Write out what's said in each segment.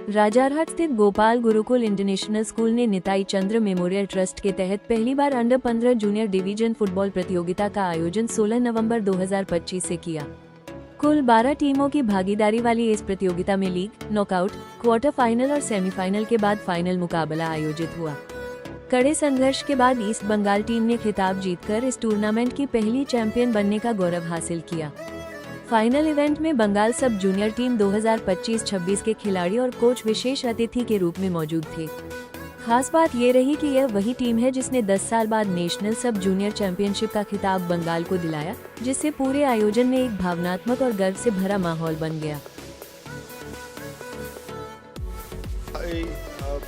राजारहाट स्थित Gopal Gurukul international school ने निताई चंद्र memorial trust के तहत पहली बार अंडर 15 जूनियर डिवीजन फुटबॉल प्रतियोगिता का आयोजन 16 नवंबर 2025 से किया। कुल 12 टीमों की भागीदारी वाली इस प्रतियोगिता में लीग, नॉकआउट, क्वार्टर फाइनल और सेमीफाइनल के बाद फाइनल मुकाबला आयोजित हुआ। कड़े संघर्ष के बाद ईस्ट बंगाल टीम ने खिताब जीतकर इस टूर्नामेंट की पहली चैंपियन बनने का गौरव हासिल किया। फाइनल इवेंट में बंगाल सब जूनियर टीम 2025-26 के खिलाड़ी और कोच विशेष अतिथि के रूप में मौजूद थे। खास बात ये रही कि यह वही टीम है जिसने 10 साल बाद नेशनल सब जूनियर चैंपियनशिप का खिताब बंगाल को दिलाया, जिससे पूरे आयोजन में एक भावनात्मक और गर्व से भरा माहौल बन गया।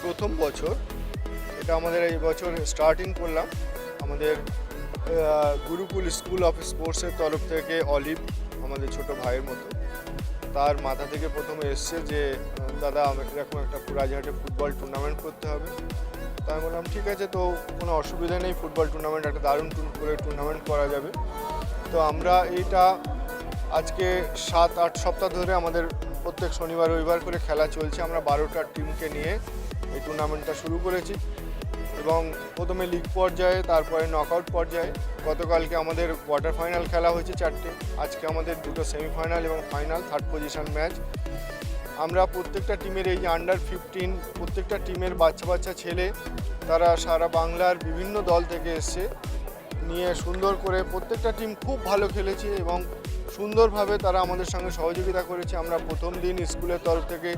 প্রথম বছর এটা আমাদের এই বছর স্টার্টিং করলাম আমাদের গুরুকুল স্কুল অফ স্পোর্টসের তরফ থেকে অলিভ আমাদের ছোট ভাইয়ের মতো তার মাথা থেকে প্রথমে এসছে যে দাদা এরকম একটা রাজারহাটে ফুটবল টুর্নামেন্ট করতে হবে। তাই আমি বললাম ঠিক আছে, তো কোনো অসুবিধা নেই, ফুটবল টুর্নামেন্ট একটা দারুণ করে টুর্নামেন্ট করা যাবে। তো আমরা এইটা আজকে 7-8 সপ্তাহ ধরে আমাদের প্রত্যেক শনিবার রবিবার করে খেলা চলছে। আমরা 12টা টিমকে নিয়ে এই টুর্নামেন্টটা শুরু করেছি এবং প্রথমে লিগ পর্যায়ে, তারপরে নকআউট পর্যায়ে। গতকালকে আমাদের কোয়ার্টার ফাইনাল খেলা হয়েছে 4টে, আজকে আমাদের 2টো সেমিফাইনাল এবং ফাইনাল 3rd পজিশন ম্যাচ। আমরা প্রত্যেকটা টিমের এই যে আন্ডার 15 প্রত্যেকটা টিমের বাচ্চা ছেলে, তারা সারা বাংলার বিভিন্ন দল থেকে এসছে, নিয়ে সুন্দর করে প্রত্যেকটা টিম খুব ভালো খেলেছে এবং সুন্দরভাবে তারা আমাদের সঙ্গে সহযোগিতা করেছে। আমরা প্রথম দিন স্কুলের তরফ থেকে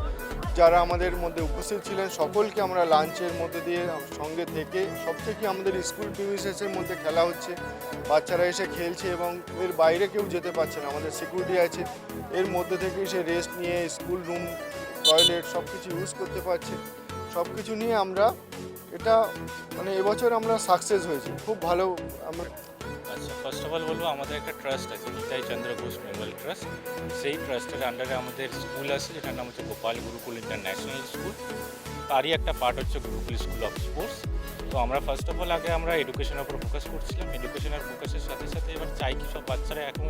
যারা আমাদের মধ্যে উপস্থিত ছিলেন সকলকে আমরা লাঞ্চের মধ্যে দিয়ে সঙ্গে থেকে সবথেকে আমাদের স্কুল প্রিমিসেসের মধ্যে খেলা হচ্ছে, বাচ্চারা এসে খেলছে এবং এর বাইরে কেউ যেতে পারছে না। আমাদের সিকিউরিটি আছে, এর মধ্যে থেকেই সে রেস্ট নিয়ে স্কুল রুম, টয়লেট সব কিছু ইউজ করতে পারছে। সব কিছু নিয়ে আমরা এটা মানে এবছর আমরা সাকসেস হয়েছি, খুব ভালো। আমরা আচ্ছা, ফার্স্ট অফ অল বলবো আমাদের একটা ট্রাস্ট আছে, নিতাই চন্দ্র ঘোষ মেমোরিয়াল ট্রাস্ট। সেই ট্রাস্টের আন্ডারে আমাদের স্কুল আছে, যেটার নাম হচ্ছে গোপাল গুরুকুল ইন্টারন্যাশনাল স্কুল। তারই একটা পার্ট হচ্ছে গুরুকুল স্কুল অফ স্পোর্টস। তো আমরা ফার্স্ট অফ অল আগে আমরা এডুকেশনের উপর ফোকাস করছিলাম। এডুকেশনের ফোকাসের সাথে সাথে এবার চাই কি সব বাচ্চারা এখন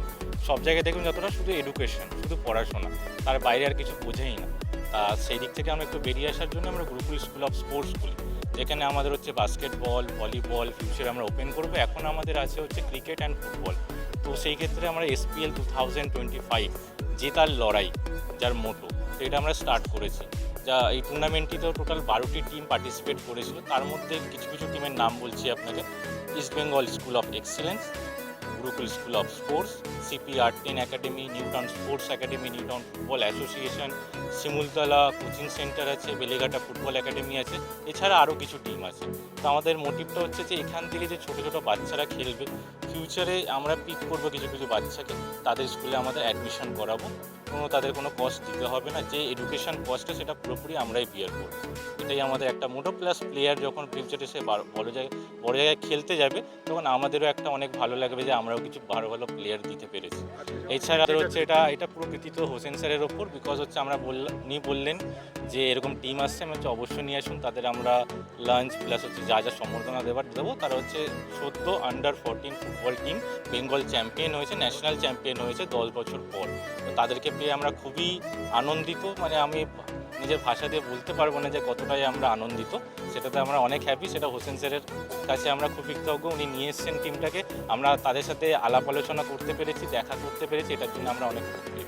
সব জায়গায় দেখুন যতটা শুধু এডুকেশন, শুধু পড়াশোনা, তার বাইরে আর কিছু বোঝেই না। তা সেই দিক থেকে আমরা একটু বেরিয়ে আসার জন্য আমরা গুরুকুল স্কুল অফ স্পোর্টস খুলি, যেখানে আমাদের হচ্ছে বাস্কেটবল, ভলিবল ফিউচারে আমরা ওপেন করবো। এখন আমাদের আছে হচ্ছে ক্রিকেট অ্যান্ড ফুটবল। তো সেই ক্ষেত্রে আমরা SPL 2025 জেতার লড়াই, যার মোটো, তো এটা আমরা স্টার্ট করেছি। যা এই টুর্নামেন্টটিতেও টোটাল 12টি টিম পার্টিসিপেট করেছিল। তার মধ্যে কিছু কিছু টিমের নাম বলছি আপনাকে: East Bengal school of excellence, Gurukul school of sports, CP-R10 academy, Newtown sports academy, Newtown football association, Shimultala coaching centre আছে, বেলেঘাটা ফুটবল একাডেমি আছে, এছাড়া আরও কিছু টিম আছে। তো আমাদের মোটিভটা হচ্ছে যে এখান থেকে যে ছোটো ছোটো বাচ্চারা খেলবে, ফিউচারে আমরা পিক করবো কিছু কিছু বাচ্চাকে, তাদের স্কুলে আমাদের অ্যাডমিশন করাবো, তাদের কোনো কস্ট দিতে হবে না। যে এডুকেশন কস্টটা সেটা পুরোপুরি আমরাই বিয়ার করবো। এটাই আমাদের একটা মোটো। প্লাস প্লেয়ার যখন ফিউচারে সে বড় জায়গায় খেলতে যাবে, তখন আমাদেরও একটা অনেক ভালো লাগবে যে আমরাও কিছু ভালো প্লেয়ার দিতে পেরেছি। এছাড়া হচ্ছে এটা পুরো কৃতিত্ব হোসেন স্যারের ওপর, বিকজ হচ্ছে আমরা উনি বললেন যে এরকম টিম আসছে, আমি হচ্ছে অবশ্যই নিয়ে আসুন, তাদের আমরা লাঞ্চ প্লাস হচ্ছে যা সম্বর্ধনা দেবো। তারা হচ্ছে সদ্য under 14 football team Bengal champion হয়েছে, ন্যাশনাল চ্যাম্পিয়ন হয়েছে 10 বছর পর। তো তাদেরকে পেয়ে আমরা খুবই আনন্দিত, মানে আমি নিজের ভাষা দিয়ে বলতে পারবো না যে কতটাই আমরা আনন্দিত। সেটাতে আমরা অনেক হ্যাপি। সেটা হোসেন স্যারের কাছে আমরা খুব কৃতজ্ঞ, উনি নিয়ে এসছেন টিমটাকে, আমরা তাদের সাথে আলাপ আলোচনা করতে পেরেছি, দেখা করতে পেরেছি, এটার জন্য আমরা অনেক খুশি।